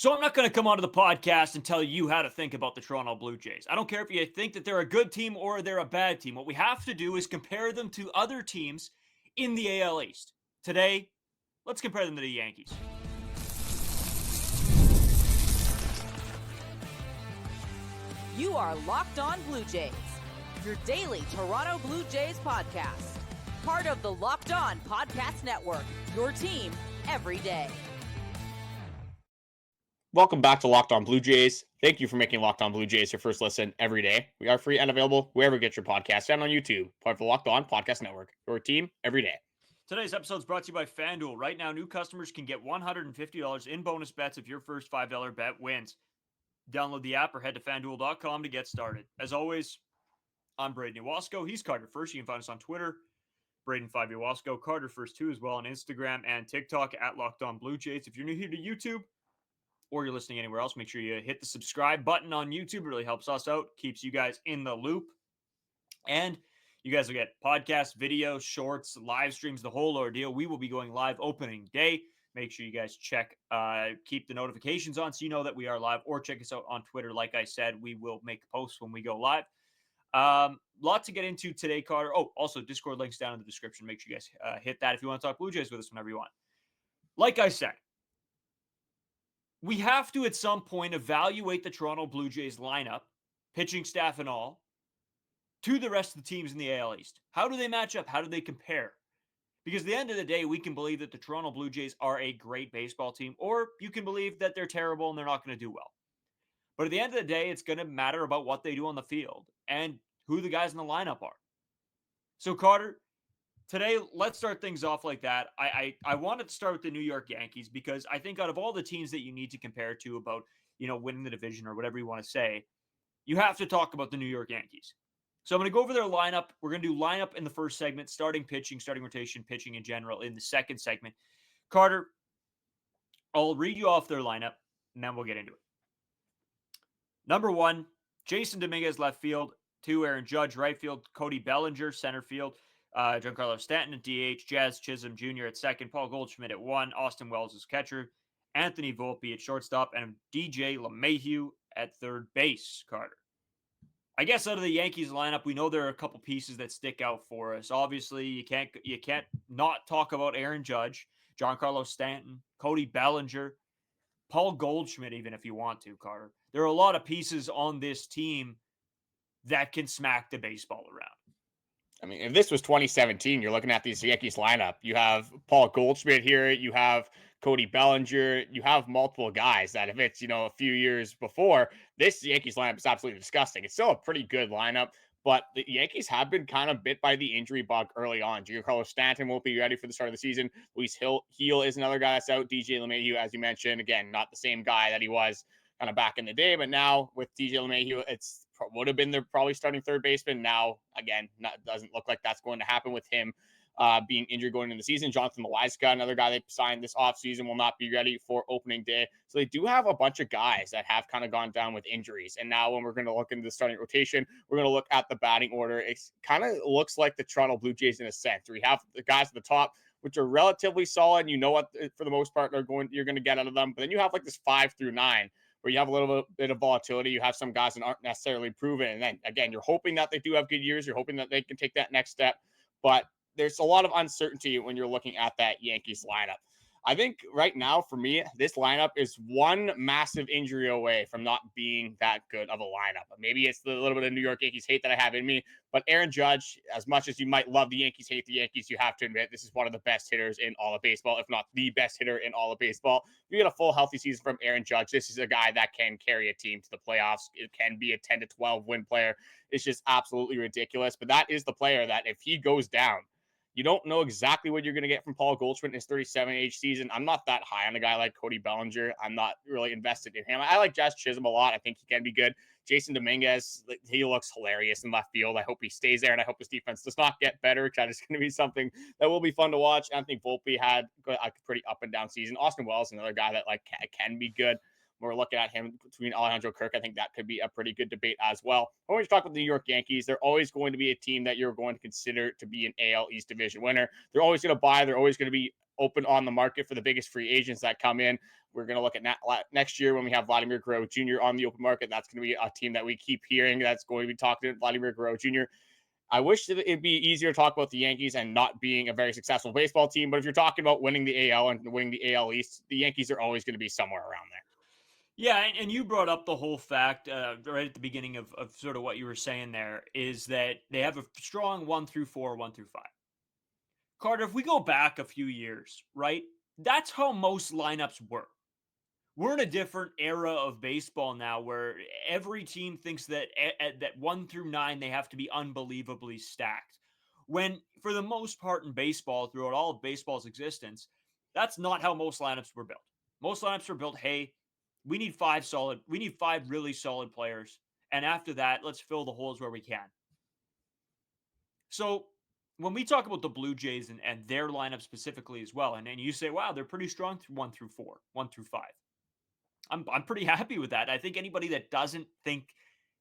So I'm not going to come onto the podcast and tell you how to think about the Toronto Blue Jays. I don't care if you think that they're a good team or they're a bad team. What we have to do is compare them to other teams in the AL East. Today, let's compare them to the Yankees. You are Locked On Blue Jays, your daily Toronto Blue Jays podcast. Part of the Locked On Podcast Network, your team every day. Welcome back to Locked On Blue Jays. Thank you for making Locked On Blue Jays your first listen every day. We are free and available wherever you get your podcast and on YouTube. Part of the Locked On Podcast Network, your team every day. Today's episode is brought to you by FanDuel. Right now, new customers can get $150 in bonus bets if your first $5 bet wins. Download the app or head to FanDuel.com to get started. As always, I'm Braden Iwasko. He's Carter First. You can find us on Twitter, Braden5 Iwasko, Carter First 2 as well on Instagram and TikTok at Locked On Blue Jays. If you're new here to YouTube, or you're listening anywhere else, make sure you hit the subscribe button on YouTube. It really helps us out, keeps you guys in the loop. And you guys will get podcasts, videos, shorts, live streams, the whole ordeal. We will be going live opening day. Make sure you guys check, keep the notifications on so you know that we are live, or check us out on Twitter. Like I said, we will make posts when we go live. Lot to get into today, Carter. Oh, also Discord links down in the description. Make sure you guys hit that if you want to talk Blue Jays with us whenever you want. Like I said, we have to, at some point, evaluate the Toronto Blue Jays lineup, pitching staff and all, to the rest of the teams in the AL East. How do they match up? How do they compare? Because at the end of the day, we can believe that the Toronto Blue Jays are a great baseball team, or you can believe that they're terrible and they're not going to do well. But at the end of the day, it's going to matter about what they do on the field and who the guys in the lineup are. So, Carter, today, let's start things off like that. I wanted to start with the New York Yankees because I think out of all the teams that you need to compare to about, winning the division or whatever you want to say, you have to talk about the New York Yankees. So I'm going to go over their lineup. We're going to do lineup in the first segment, starting pitching, starting rotation, pitching in general in the second segment. Carter, I'll read you off their lineup, and then we'll get into it. Number 1, Jason Dominguez, left field. 2, Aaron Judge, right field. Cody Bellinger, center field. Giancarlo Stanton at DH, Jazz Chisholm Jr. at second, Paul Goldschmidt at 1, Austin Wells as catcher, Anthony Volpe at shortstop, and DJ LeMahieu at third base, Carter. I guess out of the Yankees lineup, we know there are a couple pieces that stick out for us. Obviously, you can't not talk about Aaron Judge, Giancarlo Stanton, Cody Bellinger, Paul Goldschmidt, even if you want to, Carter. There are a lot of pieces on this team that can smack the baseball around. I mean, if this was 2017, you're looking at this Yankees lineup. You have Paul Goldschmidt here. You have Cody Bellinger. You have multiple guys that if it's, a few years before, this Yankees lineup is absolutely disgusting. It's still a pretty good lineup, but the Yankees have been kind of bit by the injury bug early on. Giancarlo Stanton won't be ready for the start of the season. Luis Heel is another guy that's out. DJ LeMahieu, as you mentioned, again, not the same guy that he was kind of back in the day, but now with DJ LeMahieu, would have been their probably starting third baseman. Now, again, doesn't look like that's going to happen with him being injured going into the season. Jonathan Loaiska, another guy they signed this offseason, will not be ready for opening day. So they do have a bunch of guys that have kind of gone down with injuries. And now when we're going to look into the starting rotation, we're going to look at the batting order. It kind of looks like the Toronto Blue Jays in a sense. We have the guys at the top, which are relatively solid. You know what, for the most part, you're going to get out of them. But then you have like this 5 through 9. Where you have a little bit of volatility. You have some guys that aren't necessarily proven. And then, again, you're hoping that they do have good years. You're hoping that they can take that next step. But there's a lot of uncertainty when you're looking at that Yankees lineup. I think right now, for me, this lineup is one massive injury away from not being that good of a lineup. Maybe it's the little bit of New York Yankees hate that I have in me, but Aaron Judge, as much as you might love the Yankees, hate the Yankees, you have to admit this is one of the best hitters in all of baseball, if not the best hitter in all of baseball. If you get a full healthy season from Aaron Judge, this is a guy that can carry a team to the playoffs. It can be a 10 to 12 win player. It's just absolutely ridiculous, but that is the player that if he goes down, you don't know exactly what you're going to get from Paul Goldschmidt in his 37-age season. I'm not that high on a guy like Cody Bellinger. I'm not really invested in him. I like Jazz Chisholm a lot. I think he can be good. Jason Dominguez, he looks hilarious in left field. I hope he stays there, and I hope his defense does not get better, because that is going to be something that will be fun to watch. I think Volpe had a pretty up and down season. Austin Wells, another guy that can be good. We're looking at him between Alejandro Kirk. I think that could be a pretty good debate as well. When we talk about the New York Yankees, they're always going to be a team that you're going to consider to be an AL East division winner. They're always going to buy. They're always going to be open on the market for the biggest free agents that come in. We're going to look at next year when we have Vladimir Guerrero Jr. on the open market. That's going to be a team that we keep hearing that's going to be talking to Vladimir Guerrero Jr. I wish that it'd be easier to talk about the Yankees and not being a very successful baseball team. But if you're talking about winning the AL and winning the AL East, the Yankees are always going to be somewhere around there. Yeah, and you brought up the whole fact right at the beginning of sort of what you were saying there is that they have a strong 1-4, 1-5. Carter, if we go back a few years, right, that's how most lineups were. We're in a different era of baseball now where every team thinks that that 1-9 they have to be unbelievably stacked. When for the most part in baseball, throughout all of baseball's existence, that's not how most lineups were built. Most lineups were built, hey, we need five really solid players. And after that, let's fill the holes where we can. So when we talk about the Blue Jays and their lineup specifically as well, and you say, wow, they're pretty strong through 1-4, 1-5. I'm pretty happy with that. I think anybody that doesn't think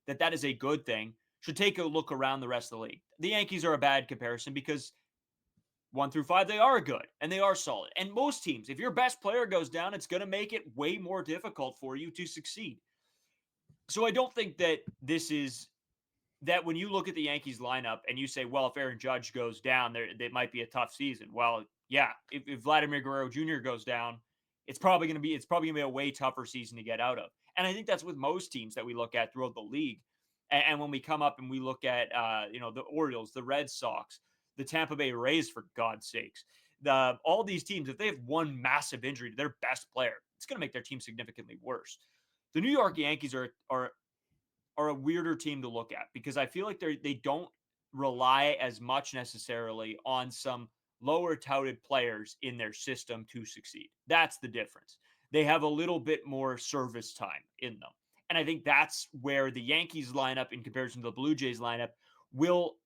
that that is a good thing should take a look around the rest of the league. The Yankees are a bad comparison because 1-5, they are good and they are solid. And most teams, if your best player goes down, it's going to make it way more difficult for you to succeed. So I don't think that this is that when you look at the Yankees lineup and you say, well, if Aaron Judge goes down, it might be a tough season. Well, yeah, if Vladimir Guerrero Jr. goes down, it's probably going to be a way tougher season to get out of. And I think that's with most teams that we look at throughout the league. And when we come up and we look at the Orioles, the Red Sox, the Tampa Bay Rays, for God's sakes, all these teams, if they have one massive injury to their best player, it's going to make their team significantly worse. The New York Yankees are a weirder team to look at because I feel like they don't rely as much necessarily on some lower touted players in their system to succeed. That's the difference. They have a little bit more service time in them. And I think that's where the Yankees lineup in comparison to the Blue Jays lineup will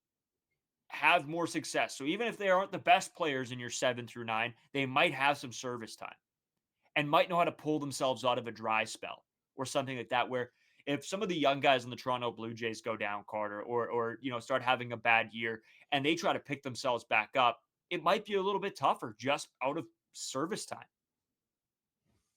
have more success. So even if they aren't the best players in your 7-9, they might have some service time and might know how to pull themselves out of a dry spell or something like that, where if some of the young guys in the Toronto Blue Jays go down, Carter, or start having a bad year and they try to pick themselves back up, it might be a little bit tougher just out of service time.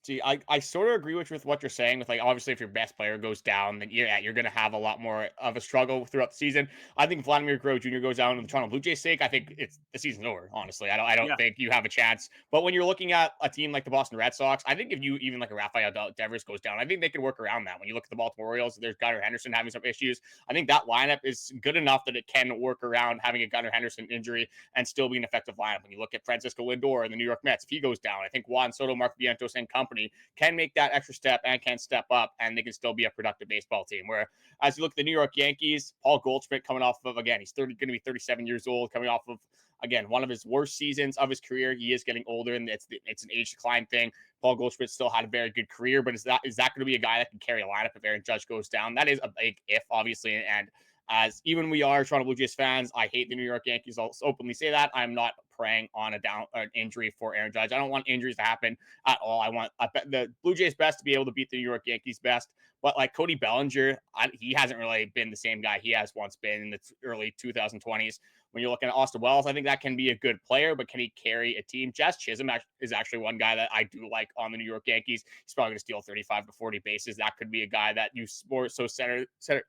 See, I sort of agree with what you're saying. With like, obviously, if your best player goes down, then you're going to have a lot more of a struggle throughout the season. I think Vladimir Guerrero Jr. goes down in the Toronto Blue Jays' sake. I think the season's over. Honestly, I don't think you have a chance. But when you're looking at a team like the Boston Red Sox, I think if you even like a Rafael Devers goes down, I think they can work around that. When you look at the Baltimore Orioles, there's Gunnar Henderson having some issues. I think that lineup is good enough that it can work around having a Gunnar Henderson injury and still be an effective lineup. When you look at Francisco Lindor and the New York Mets, if he goes down, I think Juan Soto, Mark Vientos, and company can make that extra step and can step up, and they can still be a productive baseball team. Where as you look at the New York Yankees, Paul Goldschmidt coming off of, again, he's going to be 37 years old, coming off of, again, one of his worst seasons of his career. He is getting older, and it's an age decline thing. Paul Goldschmidt still had a very good career, but is that going to be a guy that can carry a lineup if Aaron Judge goes down? That is a big if, obviously, and as even we are Toronto Blue Jays fans, I hate the New York Yankees. I'll openly say that. I'm not preying on an injury for Aaron Judge. I don't want injuries to happen at all. I want the Blue Jays best to be able to beat the New York Yankees best. But like Cody Bellinger, he hasn't really been the same guy he has once been in the early 2020s. When you're looking at Austin Wells, I think that can be a good player, but can he carry a team? Jazz Chisholm is actually one guy that I do like on the New York Yankees. He's probably going to steal 35 to 40 bases. That could be a guy that you more so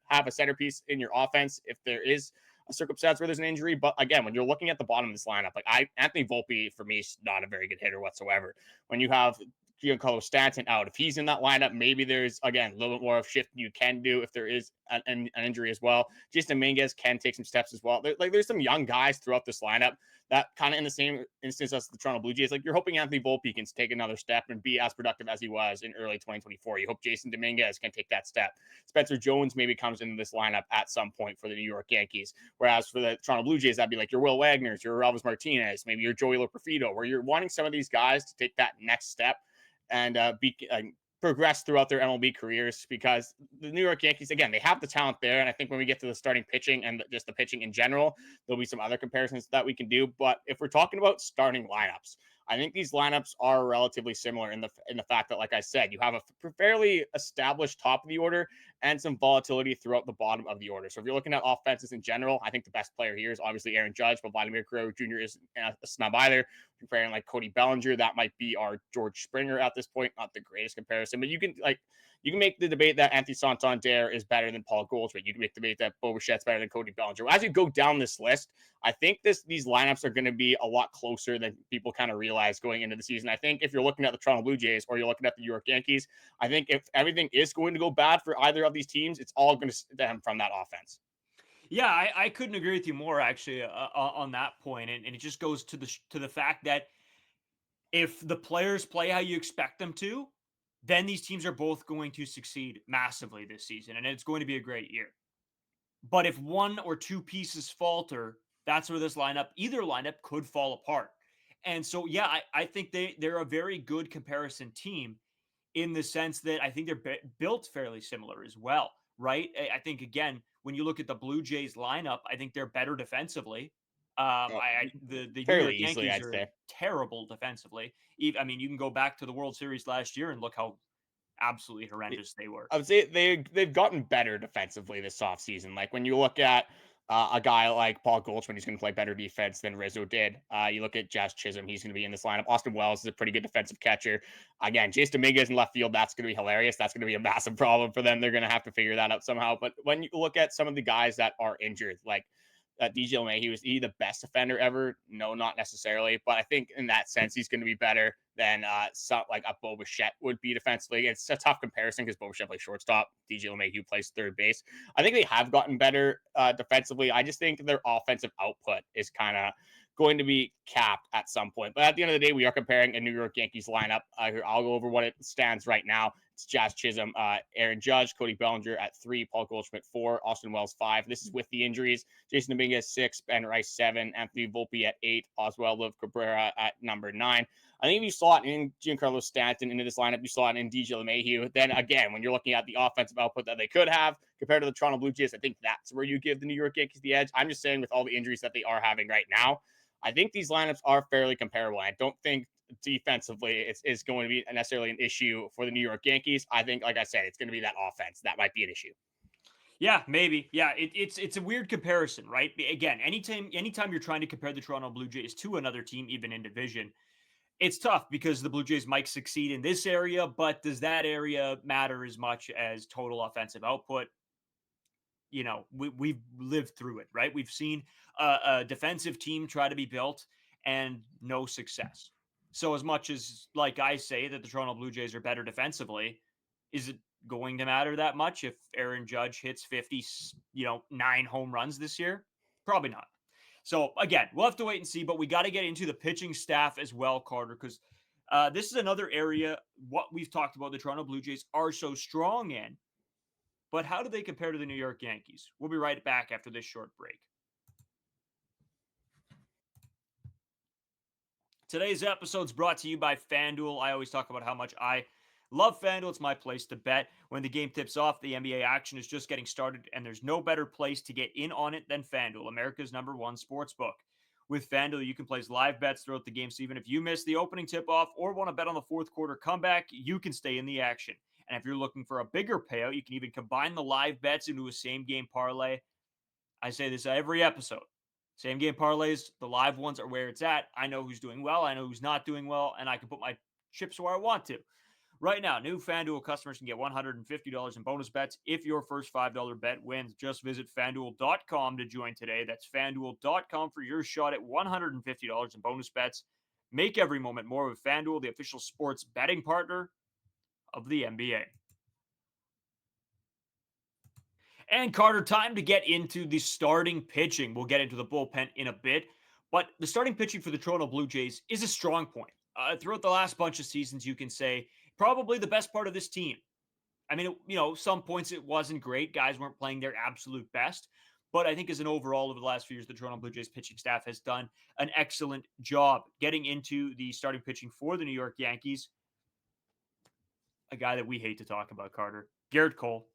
have a centerpiece in your offense if there is a circumstance where there's an injury. But again, when you're looking at the bottom of this lineup, like Anthony Volpe for me is not a very good hitter whatsoever. When you have Giancarlo Stanton out, if he's in that lineup, maybe there's again a little bit more of shifting you can do if there is an injury as well. Jason Dominguez can take some steps as well. There's some young guys throughout this lineup that kind of in the same instance as the Toronto Blue Jays. Like you're hoping Anthony Volpe can take another step and be as productive as he was in early 2024. You hope Jason Dominguez can take that step. Spencer Jones maybe comes into this lineup at some point for the New York Yankees. Whereas for the Toronto Blue Jays, that'd be like your Will Wagner's, your Elvis Martinez, maybe your Joey Loperfido, where you're wanting some of these guys to take that next step and progress throughout their MLB careers, because the New York Yankees, again, they have the talent there. And I think when we get to the starting pitching and just the pitching in general, there'll be some other comparisons that we can do. But if we're talking about starting lineups, I think these lineups are relatively similar in the fact that, like I said, you have a fairly established top of the order and some volatility throughout the bottom of the order. So if you're looking at offenses in general, I think the best player here is obviously Aaron Judge, but Vladimir Guerrero Jr. is a snub either. Comparing like Cody Bellinger, that might be our George Springer at this point. Not the greatest comparison, but you can make the debate that Anthony Santander is better than Paul Goldschmidt. You can make the debate that Bo Bichette's better than Cody Bellinger. As you go down this list, I think these lineups are going to be a lot closer than people kind of realize going into the season. I think if you're looking at the Toronto Blue Jays or you're looking at the New York Yankees, I think if everything is going to go bad for either of these teams, it's all going to stem from that offense. Yeah, I couldn't agree with you more actually on that point, and it just goes to the fact that if the players play how you expect them to, then these teams are both going to succeed massively this season, and it's going to be a great year. But if one or two pieces falter, that's where either lineup could fall apart. And so, yeah, I think they're a very good comparison team in the sense that I think they're built fairly similar as well, right? I think, again, when you look at the Blue Jays lineup, I think they're better defensively. The New Fairly York easily, Yankees I'd are say. terrible defensively. I mean, you can go back to the World Series last year and look how absolutely horrendous they were. I would say they've gotten better defensively this offseason. Like when you look at a guy like Paul Goldschmidt, he's going to play better defense than Rizzo did. You look at Jazz Chisholm, he's going to be in this lineup. Austin Wells is a pretty good defensive catcher. Again, Jace Dominguez in left field, that's going to be hilarious. That's going to be a massive problem for them. They're going to have to figure that out somehow. But when you look at some of the guys that are injured, like DJ LeMahieu, was he the best defender ever? No, not necessarily. But I think in that sense, he's going to be better than like a Bo Bichette would be defensively. It's a tough comparison because Bo Bichette plays shortstop. DJ LeMahieu plays third base. I think they have gotten better defensively. I just think their offensive output is kind of going to be capped at some point. But at the end of the day, we are comparing a New York Yankees lineup. I'll go over what it stands right now. It's Jazz Chisholm, Aaron Judge, Cody Bellinger at 3, Paul Goldschmidt 4, Austin Wells 5. This is with the injuries. Jason Dominguez 6, Ben Rice 7, Anthony Volpe at 8, Oswaldo Cabrera at number 9. I think if you slot in Giancarlo Stanton into this lineup, you slot in DJ LeMahieu. Then again, when you're looking at the offensive output that they could have compared to the Toronto Blue Jays, I think that's where you give the New York Yankees the edge. I'm just saying with all the injuries that they are having right now, I think these lineups are fairly comparable. I don't think defensively it's going to be necessarily an issue for the New York Yankees. I think, like I said, it's going to be that offense that might be an issue. Yeah, maybe. Yeah, it's a weird comparison, right? Again, anytime you're trying to compare the Toronto Blue Jays to another team, even in division, it's tough because the Blue Jays might succeed in this area, but does that area matter as much as total offensive output? You know, we've lived through it, right? We've seen a defensive team try to be built and no success. So as much as, like I say, that the Toronto Blue Jays are better defensively, is it going to matter that much if Aaron Judge hits 50, 9 home runs this year? Probably not. So again, we'll have to wait and see, but we got to get into the pitching staff as well, Carter, because this is another area what we've talked about the Toronto Blue Jays are so strong in. But how do they compare to the New York Yankees? We'll be right back after this short break. Today's episode is brought to you by FanDuel. I always talk about how much I love FanDuel. It's my place to bet. When the game tips off, the NBA action is just getting started, and there's no better place to get in on it than FanDuel, America's #1 sports book. With FanDuel, you can place live bets throughout the game, so even if you miss the opening tip-off or want to bet on the fourth quarter comeback, you can stay in the action. And if you're looking for a bigger payout, you can even combine the live bets into a same-game parlay. I say this every episode. Same game parlays, the live ones are where it's at. I know who's doing well, I know who's not doing well, and I can put my chips where I want to. Right now, new FanDuel customers can get $150 in bonus bets if your first $5 bet wins. Just visit FanDuel.com to join today. That's FanDuel.com for your shot at $150 in bonus bets. Make every moment more with FanDuel, the official sports betting partner of the NBA. And Carter, time to get into the starting pitching. We'll get into the bullpen in a bit, but the starting pitching for the Toronto Blue Jays is a strong point. Throughout the last bunch of seasons, you can say probably the best part of this team. I mean, some points it wasn't great. Guys weren't playing their absolute best. But I think as an overall over the last few years, the Toronto Blue Jays pitching staff has done an excellent job getting into the starting pitching for the New York Yankees. A guy that we hate to talk about, Carter. Garrett Cole.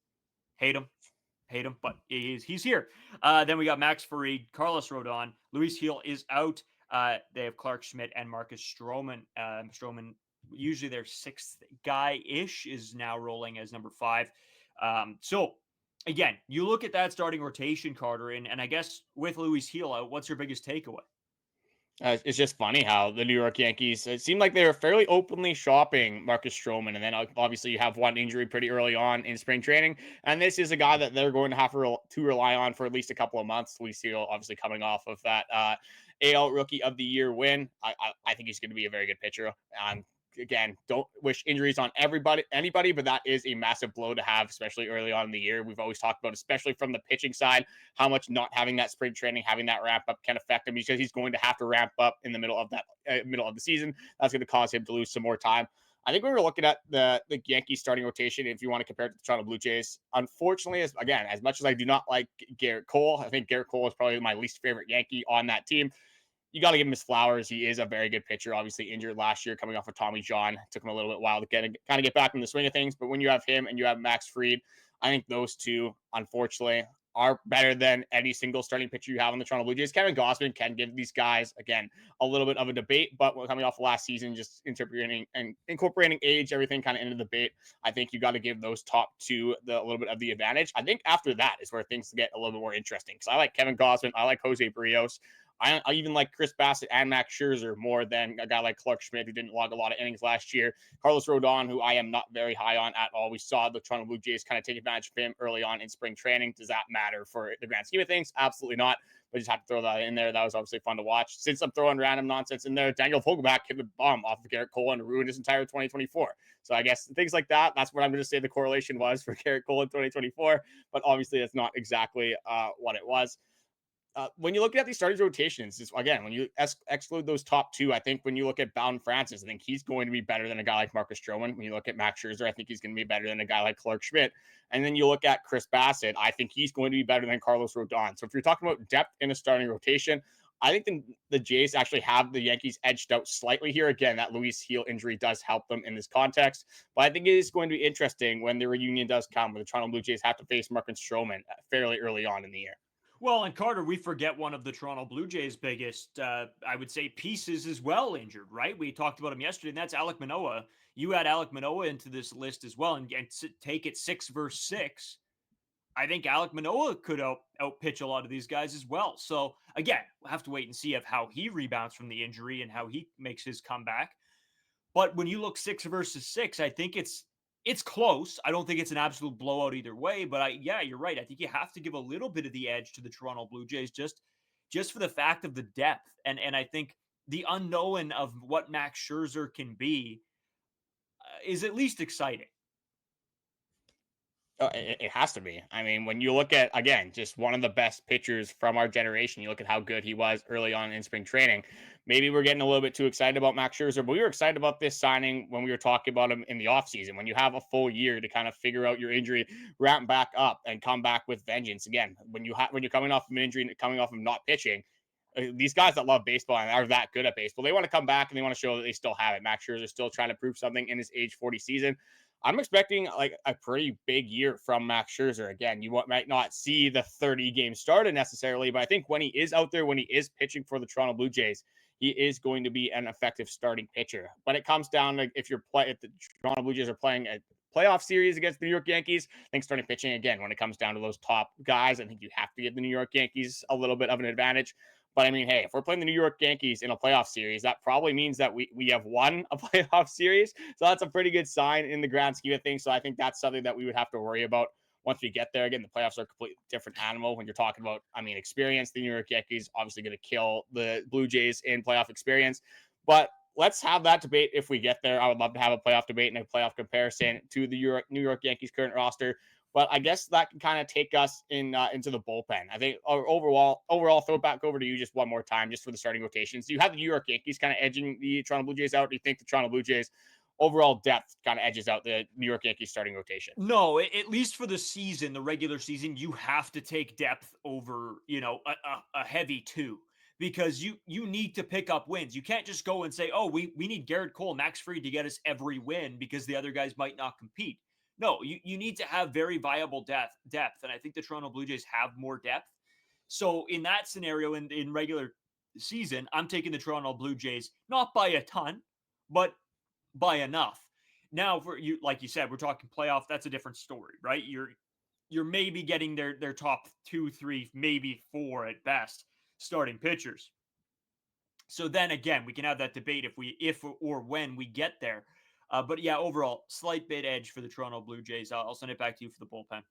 Hate him, but he's here. Then we got Max Farid, Carlos Rodon, Luis Gil is out, They have Clark Schmidt and Marcus Stroman. Stroman, usually their sixth guy-ish, is now rolling as number 5. So again, you look at that starting rotation, Carter, and I guess with Luis Gil out, what's your biggest takeaway? It's just funny how the New York Yankees, it seemed like they were fairly openly shopping Marcus Stroman. And then obviously you have one injury pretty early on in spring training. And this is a guy that they're going to have to rely on for at least a couple of months. We see obviously coming off of that AL Rookie of the Year win. I think he's going to be a very good pitcher. Again, don't wish injuries on anybody, but that is a massive blow to have, especially early on in the year. We've always talked about, especially from the pitching side, how much not having that spring training, having that ramp up can affect him, because he's going to have to ramp up in the middle of the season. That's going to cause him to lose some more time. I think we were looking at the Yankees starting rotation, if you want to compare it to the Toronto Blue Jays. Unfortunately, as much as I do not like Garrett Cole, I think Garrett Cole is probably my least favorite Yankee on that team. You got to give him his flowers. He is a very good pitcher. Obviously injured last year, coming off of Tommy John. It took him a little bit while to kind of get back in the swing of things. But when you have him and you have Max Fried, I think those two, unfortunately, are better than any single starting pitcher you have on the Toronto Blue Jays. Kevin Gausman can give these guys, again, a little bit of a debate, but coming off last season, just incorporating age, everything kind of into the debate, I think you got to give those top two a little bit of the advantage. I think after that is where things get a little bit more interesting, because I like Kevin Gausman, I like Jose Barrios. I even like Chris Bassett and Max Scherzer more than a guy like Clark Schmidt, who didn't log a lot of innings last year. Carlos Rodon, who I am not very high on at all. We saw the Toronto Blue Jays kind of take advantage of him early on in spring training. Does that matter for the grand scheme of things? Absolutely not. But just have to throw that in there. That was obviously fun to watch. Since I'm throwing random nonsense in there, Daniel Vogelbach hit the bomb off of Garrett Cole and ruined his entire 2024. So I guess things like that, that's what I'm going to say the correlation was for Garrett Cole in 2024. But obviously that's not exactly what it was. When you look at these starting rotations, again, when you exclude those top two, I think when you look at Bowden Francis, I think he's going to be better than a guy like Marcus Stroman. When you look at Max Scherzer, I think he's going to be better than a guy like Clark Schmidt. And then you look at Chris Bassett, I think he's going to be better than Carlos Rodon. So if you're talking about depth in a starting rotation, I think the Jays actually have the Yankees edged out slightly here. Again, that Luis Gil injury does help them in this context. But I think it is going to be interesting when the reunion does come, where the Toronto Blue Jays have to face Marcus Stroman fairly early on in the year. Well, and Carter, we forget one of the Toronto Blue Jays' biggest, I would say, pieces as well injured, right? We talked about him yesterday, and that's Alek Manoah. You add Alek Manoah into this list as well, and take it 6-6. I think Alek Manoah could outpitch a lot of these guys as well. So again, we'll have to wait and see of how he rebounds from the injury and how he makes his comeback. But when you look 6-6, I think it's close. I don't think it's an absolute blowout either way, but yeah, you're right. I think you have to give a little bit of the edge to the Toronto Blue Jays just for the fact of the depth. And I think the unknown of what Max Scherzer can be is at least exciting. It has to be. I mean, when you look at, again, just one of the best pitchers from our generation, you look at how good he was early on in spring training. Maybe we're getting a little bit too excited about Max Scherzer, but we were excited about this signing when we were talking about him in the offseason. When you have a full year to kind of figure out your injury, ramp back up, and come back with vengeance. Again, when you're coming off of an injury and coming off of not pitching, these guys that love baseball and are that good at baseball, they want to come back and they want to show that they still have it. Max Scherzer is still trying to prove something in his age 40 season. I'm expecting like a pretty big year from Max Scherzer. Again, you might not see the 30 game started necessarily, but I think when he is out there, when he is pitching for the Toronto Blue Jays, he is going to be an effective starting pitcher. But it comes down to if the Toronto Blue Jays are playing a playoff series against the New York Yankees, I think starting pitching, again, when it comes down to those top guys, I think you have to give the New York Yankees a little bit of an advantage. But I mean, hey, if we're playing the New York Yankees in a playoff series, that probably means that we have won a playoff series. So that's a pretty good sign in the grand scheme of things. So I think that's something that we would have to worry about once we get there. Again, the playoffs are a completely different animal when you're talking about, experience. The New York Yankees obviously going to kill the Blue Jays in playoff experience. But let's have that debate if we get there. I would love to have a playoff debate and a playoff comparison to the New York Yankees current roster. But I guess that can kind of take us into the bullpen. I think overall, throw it back over to you just one more time, just for the starting rotations. Do you have the New York Yankees kind of edging the Toronto Blue Jays out? Do you think the Toronto Blue Jays overall depth kind of edges out the New York Yankees starting rotation? No, at least for the season, the regular season, you have to take depth over, a heavy two, because you need to pick up wins. You can't just go and say, oh, we need Garrett Cole, Max Fried to get us every win because the other guys might not compete. No, you need to have very viable depth. And I think the Toronto Blue Jays have more depth. So in that scenario, in regular season, I'm taking the Toronto Blue Jays, not by a ton, but by enough. Now, for you, like you said, we're talking playoff. That's a different story, right? You're maybe getting their top 2, 3, maybe 4 at best starting pitchers. So then again, we can have that debate if or when we get there. But yeah, overall, slight bit edge for the Toronto Blue Jays. I'll send it back to you for the bullpen.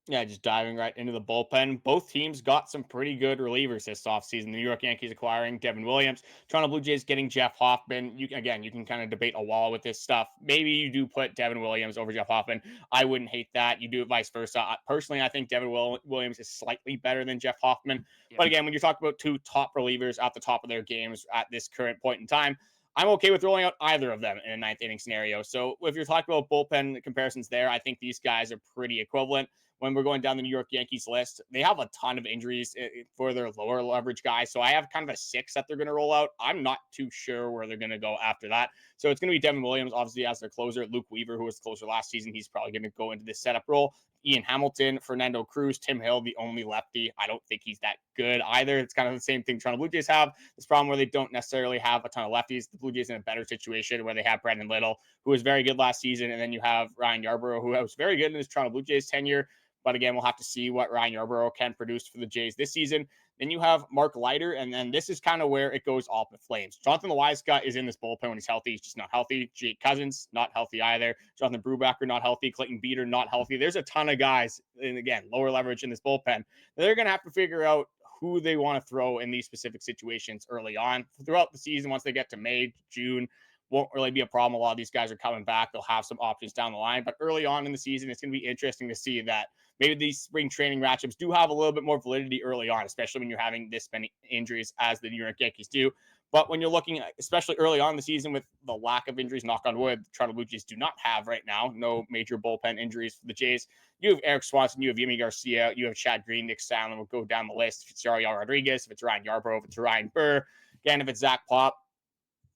Yeah, just diving right into the bullpen. Both teams got some pretty good relievers this offseason. The New York Yankees acquiring Devin Williams, Toronto Blue Jays getting Jeff Hoffman. You can kind of debate a wall with this stuff. Maybe you do put Devin Williams over Jeff Hoffman. I wouldn't hate that. You do it vice versa. Personally, I think Devin Williams is slightly better than Jeff Hoffman. Yeah. But again, when you're talking about two top relievers at the top of their games at this current point in time, I'm okay with rolling out either of them in a ninth inning scenario. So if you're talking about bullpen comparisons there, I think these guys are pretty equivalent. When we're going down the New York Yankees list, they have a ton of injuries for their lower leverage guys. So I have kind of a 6 that they're going to roll out. I'm not too sure where they're going to go after that. So it's going to be Devin Williams, obviously, as their closer. Luke Weaver, who was the closer last season, he's probably going to go into this setup role. Ian Hamilton, Fernando Cruz, Tim Hill, the only lefty. I don't think he's that good either. It's kind of the same thing Toronto Blue Jays have. This problem where they don't necessarily have a ton of lefties. The Blue Jays in a better situation where they have Brandon Little, who was very good last season, and then you have Ryan Yarbrough, who was very good in his Toronto Blue Jays tenure. But again, we'll have to see what Ryan Yarbrough can produce for the Jays this season. Then you have Mark Leiter, and then this is kind of where it goes off the flames. Jonathan Loáisiga is in this bullpen when he's healthy. He's just not healthy. Jake Cousins, not healthy either. Jonathan Brubaker, not healthy. Clayton Beater, not healthy. There's a ton of guys, and again, lower leverage in this bullpen. They're going to have to figure out who they want to throw in these specific situations early on. Throughout the season, once they get to May, June, won't really be a problem. A lot of these guys are coming back. They'll have some options down the line. But early on in the season, it's going to be interesting to see that maybe these spring training matchups do have a little bit more validity early on, especially when you're having this many injuries as the New York Yankees do. But when you're looking, especially early on in the season with the lack of injuries, knock on wood, the Toronto Blue Jays do not have right now. No major bullpen injuries for the Jays. You have Eric Swanson, you have Yimi Garcia, you have Chad Green, Nick Sandlin will go down the list. If it's Yariel Rodriguez, if it's Ryan Yarbrough, if it's Ryan Burr, again, if it's Zach Pop.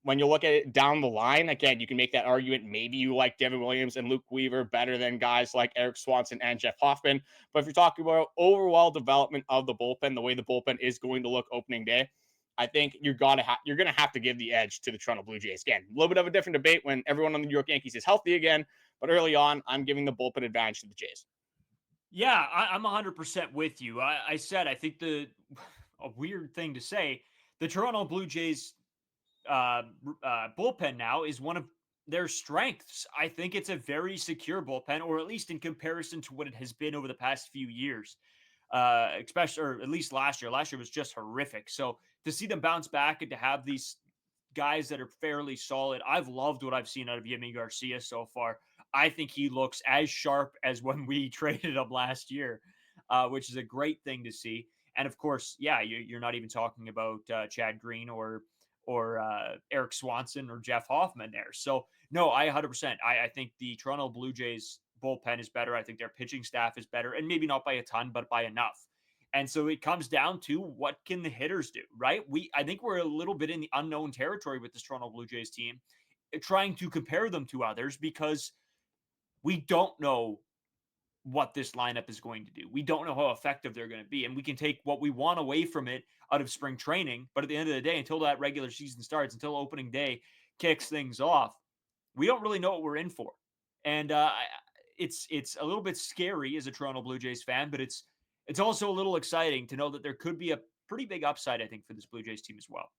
When you look at it down the line, again, you can make that argument. Maybe you like Devin Williams and Luke Weaver better than guys like Eric Swanson and Jeff Hoffman. But if you're talking about overall development of the bullpen, the way the bullpen is going to look opening day, I think you're going to have to give the edge to the Toronto Blue Jays. Again, a little bit of a different debate when everyone on the New York Yankees is healthy again. But early on, I'm giving the bullpen advantage to the Jays. Yeah, I'm 100% with you. I said I think a weird thing to say, the Toronto Blue Jays bullpen now is one of their strengths. I think it's a very secure bullpen, or at least in comparison to what it has been over the past few years, especially, or at least last year. Last year was just horrific. So to see them bounce back and to have these guys that are fairly solid, I've loved what I've seen out of Yimi Garcia so far. I think he looks as sharp as when we traded him last year, which is a great thing to see. And of course, yeah, you're not even talking about Chad Green or Eric Swanson or Jeff Hoffman there. So no, I 100%. I think the Toronto Blue Jays bullpen is better. I think their pitching staff is better, and maybe not by a ton, but by enough. And so it comes down to what can the hitters do, right? I think we're a little bit in the unknown territory with this Toronto Blue Jays team, trying to compare them to others because we don't know what this lineup is going to do. We don't know how effective they're going to be. And we can take what we want away from it out of spring training. But at the end of the day, until that regular season starts, until opening day kicks things off, we don't really know what we're in for. And it's a little bit scary as a Toronto Blue Jays fan, but it's also a little exciting to know that there could be a pretty big upside, I think, for this Blue Jays team as well.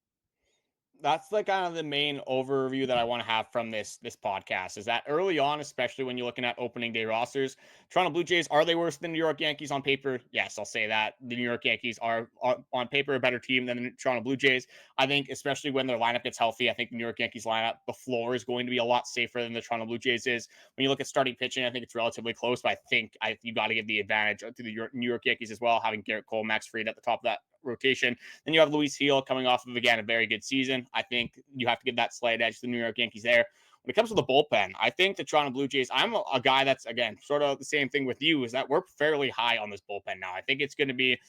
That's like kind of the main overview that I want to have from this podcast is that early on, especially when you're looking at opening day rosters, Toronto Blue Jays, are they worse than New York Yankees on paper? Yes, I'll say that. The New York Yankees are on paper a better team than the Toronto Blue Jays. I think especially when their lineup gets healthy, I think the New York Yankees lineup, the floor is going to be a lot safer than the Toronto Blue Jays is. When you look at starting pitching, I think it's relatively close, but I think you got to give the advantage to the New York Yankees as well, having Garrett Cole, Max Fried at the top of that rotation. Then you have Luis Gil coming off of, again, a very good season. I think you have to give that slight edge to the New York Yankees there. When it comes to the bullpen, I think the Toronto Blue Jays, I'm a guy that's, again, sort of the same thing with you, is that we're fairly high on this bullpen now. I think it's going to be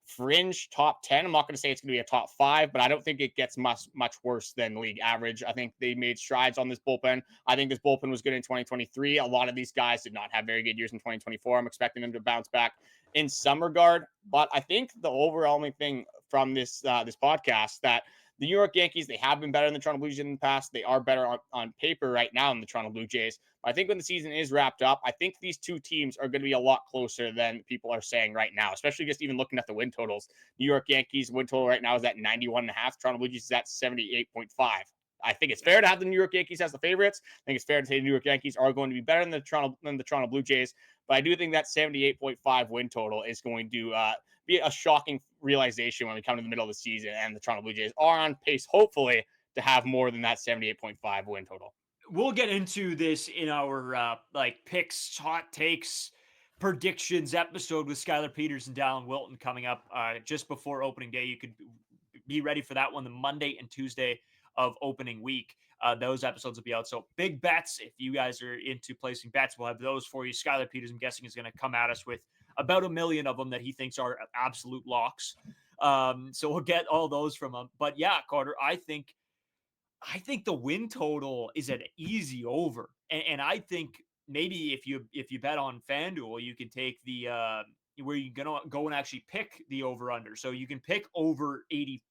fringe top 10. I'm not going to say it's going to be a top 5, but I don't think it gets much worse than league average. I think they made strides on this bullpen. I think this bullpen was good in 2023. A lot of these guys did not have very good years in 2024. I'm expecting them to bounce back in some regard, but I think the overwhelming thing from this podcast that the New York Yankees, they have been better than the Toronto Blue Jays in the past. They are better on paper right now than the Toronto Blue Jays. But I think when the season is wrapped up, I think these two teams are going to be a lot closer than people are saying right now, especially just even looking at the win totals. New York Yankees win total right now is at 91.5. Toronto Blue Jays is at 78.5. I think it's fair to have the New York Yankees as the favorites. I think it's fair to say the New York Yankees are going to be better than the Toronto Blue Jays. But I do think that 78.5 win total is going to be a shocking realization when we come to the middle of the season and the Toronto Blue Jays are on pace, hopefully, to have more than that 78.5 win total. We'll get into this in our picks, hot takes, predictions episode with Skylar Peters and Dallin Wilton coming up just before opening day. You could be ready for that one the Monday and Tuesday of opening week. Those episodes will be out. So big bets. If you guys are into placing bets, we'll have those for you. Skylar Peters, I'm guessing, is going to come at us with about 1 million of them that he thinks are absolute locks. So we'll get all those from him. But yeah, Carter, I think the win total is an easy over. And I think maybe if you bet on FanDuel, you can take the where you're gonna go and actually pick the over under. So you can pick over 80,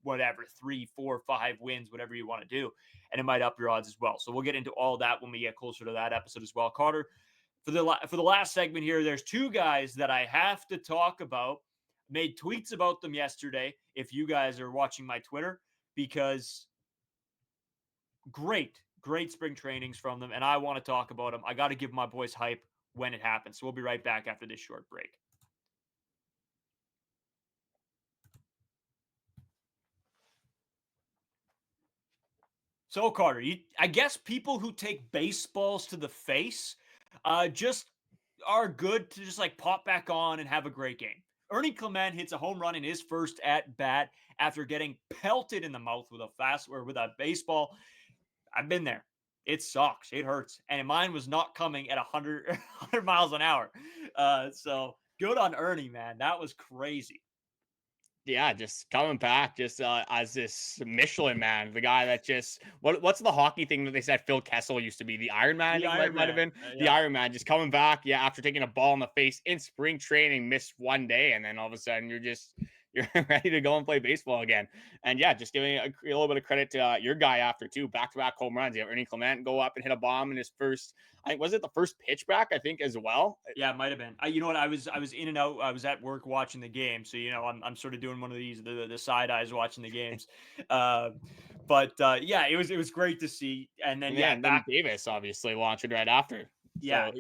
whatever, 3, 4, 5 wins, whatever you want to do, and it might up your odds as well. So we'll get into all that when we get closer to that episode as well. Carter, for the last segment here, there's two guys that I have to talk about. Made tweets about them yesterday. If you guys are watching my Twitter, because great spring trainings from them, and I want to talk about them. I got to give my boys hype when it happens. So we'll be right back after this short break. So, Carter, I guess people who take baseballs to the face just are good to just pop back on and have a great game. Ernie Clement hits a home run in his first at bat after getting pelted in the mouth with a baseball. I've been there. It sucks. It hurts. And mine was not coming at 100 miles an hour. So good on Ernie, man. That was crazy. Yeah, just coming back just as this Michelin man, the guy that just what's the hockey thing that they said Phil Kessel used to be, the Iron Man? The Iron might have been the Iron Man, just coming back. Yeah, after taking a ball in the face in spring training, missed one day, and then all of a sudden you're ready to go and play baseball again. And yeah, just giving a little bit of credit to your guy after two back-to-back home runs. You have Ernie Clement go up and hit a bomb in his first, I think, was it the first pitch back, I think, as well? Yeah, it might have been. You know what? I was in and out. I was at work watching the game, so I'm sort of doing one of these the side eyes watching the games. But yeah, it was great to see. And then then Davis obviously launching right after. Yeah. So,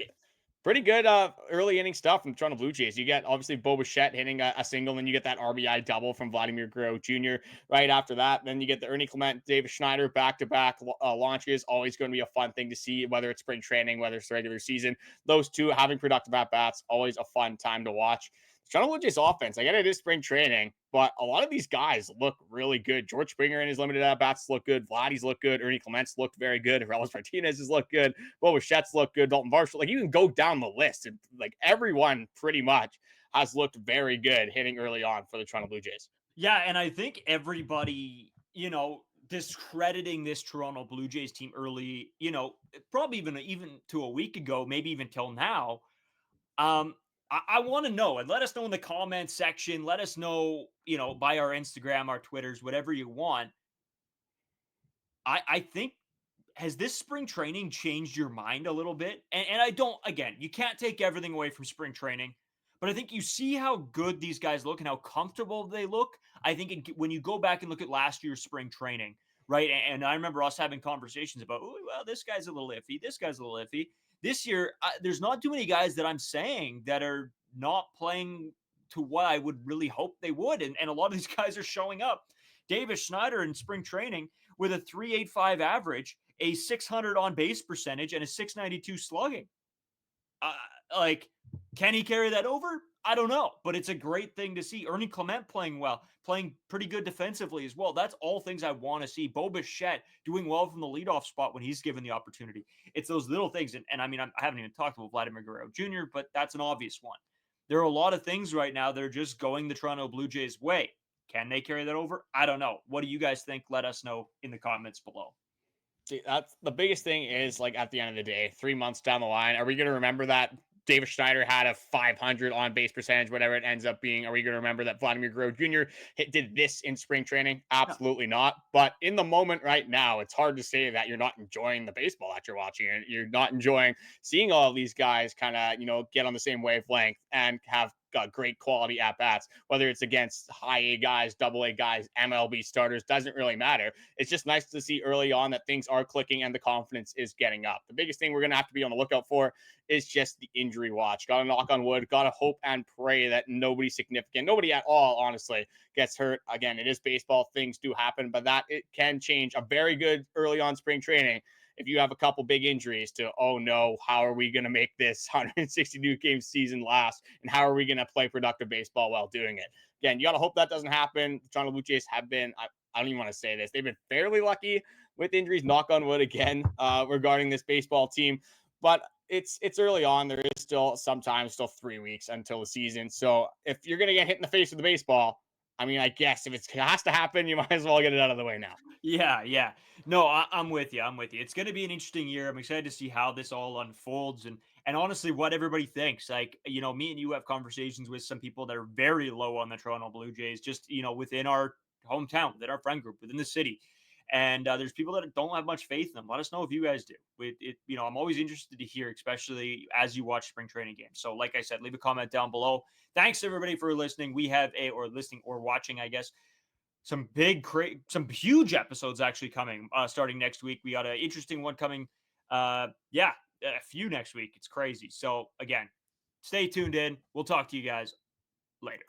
pretty good early inning stuff from the Toronto Blue Jays. You get obviously Bo Bichette hitting a single, then you get that RBI double from Vladimir Guerrero Jr. right after that. Then you get the Ernie Clement, Davis Schneider back-to-back launches. Always going to be a fun thing to see, whether it's spring training, whether it's the regular season. Those two having productive at-bats, always a fun time to watch. Toronto Blue Jays offense, I get it is spring training, but a lot of these guys look really good. George Springer in his limited at-bats look good. Vladdy's look good. Ernie Clement's looked very good. Arelis Martinez has looked good. Bo Bichette's look good. Dalton Varsho. You can go down the list. And, everyone pretty much has looked very good hitting early on for the Toronto Blue Jays. Yeah, and I think everybody, discrediting this Toronto Blue Jays team early, probably even to a week ago, maybe even till now, I want to know, and let us know in the comments section. Let us know, by our Instagram, our Twitters, whatever you want. I think, has this spring training changed your mind a little bit? And I don't, again, you can't take everything away from spring training, but I think you see how good these guys look and how comfortable they look. I think when you go back and look at last year's spring training, right? And I remember us having conversations about, oh, well, this guy's a little iffy. This guy's a little iffy. This year, there's not too many guys that I'm saying that are not playing to what I would really hope they would. And a lot of these guys are showing up. Davis Schneider in spring training with a 3.85 average, a 600 on base percentage, and a 692 slugging. Can he carry that over? I don't know, but it's a great thing to see. Ernie Clement playing well, playing pretty good defensively as well. That's all things I want to see. Bo Bichette doing well from the leadoff spot when he's given the opportunity. It's those little things. And I mean, I haven't even talked about Vladimir Guerrero Jr., but that's an obvious one. There are a lot of things right now that are just going the Toronto Blue Jays' way. Can they carry that over? I don't know. What do you guys think? Let us know in the comments below. See, that's the biggest thing is, at the end of the day, 3 months down the line, are we going to remember that David Schneider had a 500 on base percentage, whatever it ends up being. Are we going to remember that Vladimir Guerrero Jr. Did this in spring training? No. Absolutely not. But in the moment right now, it's hard to say that you're not enjoying the baseball that you're watching, and you're not enjoying seeing all of these guys kind of, get on the same wavelength and have got great quality at bats, whether it's against high A guys, double A guys, MLB starters, doesn't really matter. It's just nice to see early on that things are clicking and the confidence is getting up. The biggest thing we're going to have to be on the lookout for is just the injury watch. Got to knock on wood, got to hope and pray that nobody significant, nobody at all, honestly, gets hurt. Again, it is baseball. Things do happen, but that it can change a very good early on spring training if you have a couple big injuries to, oh no, how are we going to make this 162 game season last? And how are we going to play productive baseball while doing it? Again, you got to hope that doesn't happen. The Toronto Blue Jays have been, I don't even want to say this, they've been fairly lucky with injuries, knock on wood again, regarding this baseball team. But it's early on. There is still 3 weeks until the season. So if you're going to get hit in the face with the baseball, I mean, I guess if it has to happen, you might as well get it out of the way now. Yeah. No, I'm with you. I'm with you. It's going to be an interesting year. I'm excited to see how this all unfolds and honestly what everybody thinks. Like, me and you have conversations with some people that are very low on the Toronto Blue Jays, just, within our hometown, within our friend group, within the city. And there's people that don't have much faith in them. Let us know if you guys do. I'm always interested to hear, especially as you watch spring training games. So, like I said, leave a comment down below. Thanks everybody for listening. We have or listening or watching, I guess, some some huge episodes actually coming starting next week. We got an interesting one coming. Yeah, a few next week. It's crazy. So again, stay tuned in. We'll talk to you guys later.